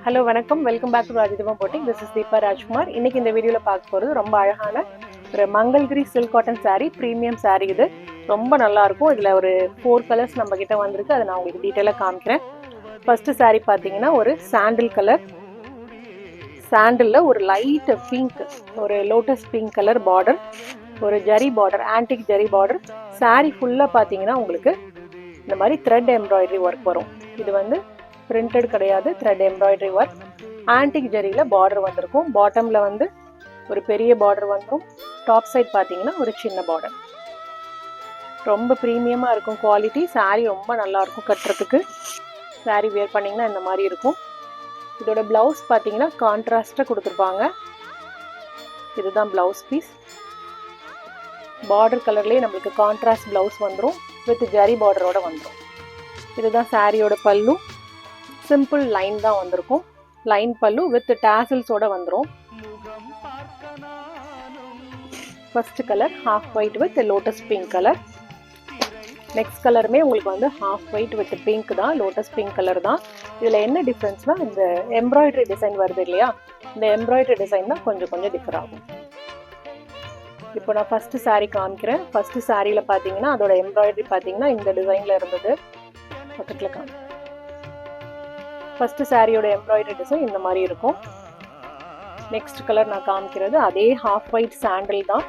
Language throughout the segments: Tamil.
ஹலோ வணக்கம், வெல்கம் பேக் டு ராஜதீபம் போட்டிங். This is Deepa Rajkumar. இன்னைக்கு இந்த வீடியோவில் பார்க்க போகிறது ரொம்ப அழகான ஒரு Mangalagiri silk cotton sari, premium sari. இது ரொம்ப நல்லாயிருக்கும். இதில் ஒரு 4 கலர்ஸ் நம்ம கிட்ட வந்திருக்கு. அதை நான் உங்களுக்கு டீட்டெயிலாக காமிக்கிறேன். ஃபர்ஸ்ட் சாரீ பார்த்தீங்கன்னா ஒரு சாண்டில் கலர். சாண்டிலில் ஒரு லைட் பிங்க், ஒரு லோட்டஸ் பிங்க் கலர் பார்டர், ஒரு zari border, antique zari border. Sari ஃபுல்லாக பார்த்தீங்கன்னா உங்களுக்கு இந்த மாதிரி த்ரெட் எம்ப்ராய்டரி ஒர்க் வரும். இது வந்து பிரிண்டட் கிடையாது, த்ரெட் எம்ப்ராய்டரி ஒர்க். ஆன்டிக் ஜரியில் பார்டர் வந்திருக்கும். பாட்டமில் வந்து ஒரு பெரிய பார்டர் வந்துடும். டாப் சைட் பார்த்தீங்கன்னா ஒரு சின்ன பார்டர். ரொம்ப ப்ரீமியமாக இருக்கும் குவாலிட்டி. சாரீ ரொம்ப நல்லாயிருக்கும் கட்டுறதுக்கு. சாரீ வேர் பண்ணிங்கன்னா இந்த மாதிரி இருக்கும். இதோட ப்ளவுஸ் பார்த்தீங்கன்னா கான்ட்ராஸ்டாக கொடுத்துருப்பாங்க. இதுதான் ப்ளவுஸ் பீஸ். பார்டர் கலர்லேயே நம்மளுக்கு கான்ட்ராஸ்ட் ப்ளவுஸ் வந்துடும், வித் ஜரி பார்டரோட வந்துடும். இதுதான் சாரியோட பல்லு. சிம்பிள் லைன் தான் வந்திருக்கும். லைன் பல்லு வித் டாசல்ஸோட வந்துடும். First colour half white with lotus pink colour. Next கலருமே உங்களுக்கு வந்து ஹாஃப் ஒயிட் வித் பிங்க் தான், லோட்டஸ் பிங்க் கலர் தான். இதில் என்ன டிஃப்ரென்ஸ்னால் இந்த எம்ப்ராய்டரி டிசைன் வருது இல்லையா, இந்த எம்ப்ராய்டரி டிசைன் தான் கொஞ்சம் கொஞ்சம் டிஃபர் ஆகும். இப்போ நான் ஃபஸ்ட்டு சாரீ காமிக்கிறேன். ஃபஸ்ட்டு சாரியில் பார்த்தீங்கன்னா அதோட எம்ப்ராய்டரி பார்த்தீங்கன்னா இந்த டிசைனில் இருந்தது. பக்கத்தில் காமி. ஃபஸ்ட்டு சாரியோட எம்ப்ராய்டரி டிசைன் இந்த மாதிரி இருக்கும். நெக்ஸ்ட் கலர் நான் காமிக்கிறது அதே ஹாஃப் ஒயிட் சாண்டில் தான்.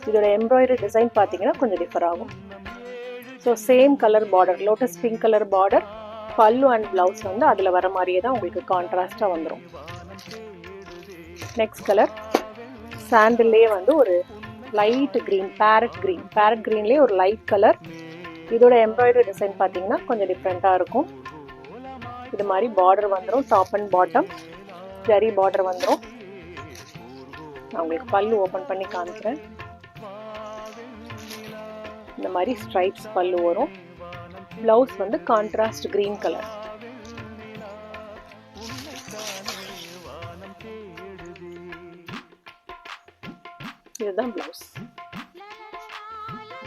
இதோட எம்ப்ராய்டரி டிசைன் பார்த்தீங்கன்னா கொஞ்சம் டிஃபர் ஆகும். So same colour border, lotus pink colour border. பல்லு அண்ட் ப்ளவுஸ் வந்து அதில் வர மாதிரியே தான் உங்களுக்கு கான்ட்ராஸ்டாக வந்துடும். நெக்ஸ்ட் கலர் சாண்டில்லே வந்து ஒரு light green, parrot green. Parrot க்ரீன்லேயே ஒரு லைட் கலர். இதோட எம்ப்ராய்டரி டிசைன் பார்த்தீங்கன்னா கொஞ்சம் டிஃப்ரெண்ட்டாக இருக்கும். இது மாதிரி பார்டர் வந்துடும். Top and bottom zari border வந்துடும். நான் உங்களுக்கு பல்லு ஓப்பன் பண்ணி காமிக்கிறேன். இந்த மாதிரி ஸ்ட்ரைப்ஸ் பல்லு வரும். ப்ளவுஸ் வந்து கான்ட்ராஸ்ட் க்ரீன் கலர். இதுதான் ப்ளவுஸ்.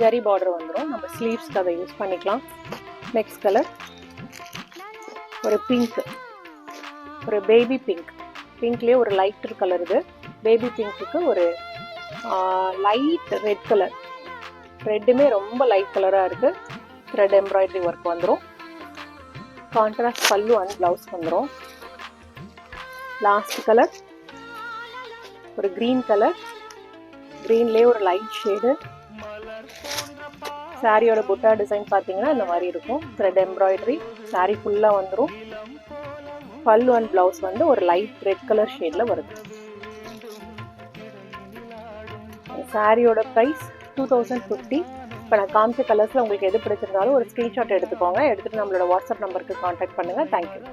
ஜரி பார்டர் வந்துடும். நம்ம ஸ்லீவ்ஸ்க்கு அதை யூஸ் பண்ணிக்கலாம். நெக்ஸ்ட் கலர் ஒரு பிங்க், ஒரு பேபி பிங்க். பிங்க்லேயே ஒரு லைட்டர் கலர். இது பேபி பிங்க்குக்கு ஒரு லைட் ரெட் கலர். ரெட்டுமே ரொம்ப லைட் கலராக இருக்குது. த்ரெட் எம்ப்ராய்டரி ஒர்க் வந்துடும். கான்ட்ராஸ்ட் பல்லு அண்ட் ப்ளவுஸ் வந்துடும். லாஸ்ட் கலர் ஒரு க்ரீன் கலர். க்ரீன்லேயே ஒரு லைட் ஷேடு. சாரியோட புட்டா டிசைன் பார்த்தீங்கன்னா இந்த மாதிரி இருக்கும். த்ரெட் எம்ப்ராய்டரி சாரீ ஃபுல்லாக வந்துடும். பல்லு அண்ட் ப்ளவுஸ் வந்து ஒரு லைட் ரெட் கலர் ஷேடில் வருது. சாரியோட ப்ரைஸ் 2050. இப்போ நான் காமிச்ச கலர்ஸில் உங்களுக்கு எது பிடிச்சிருந்தாலும் ஒரு ஸ்க்ரீன்ஷாட் எடுத்துக்கோங்க. எடுத்துகிட்டு நம்மளோட வாட்ஸ்அப் நம்பருக்கு கான்டாக்ட் பண்ணுங்கள். தேங்க்யூ.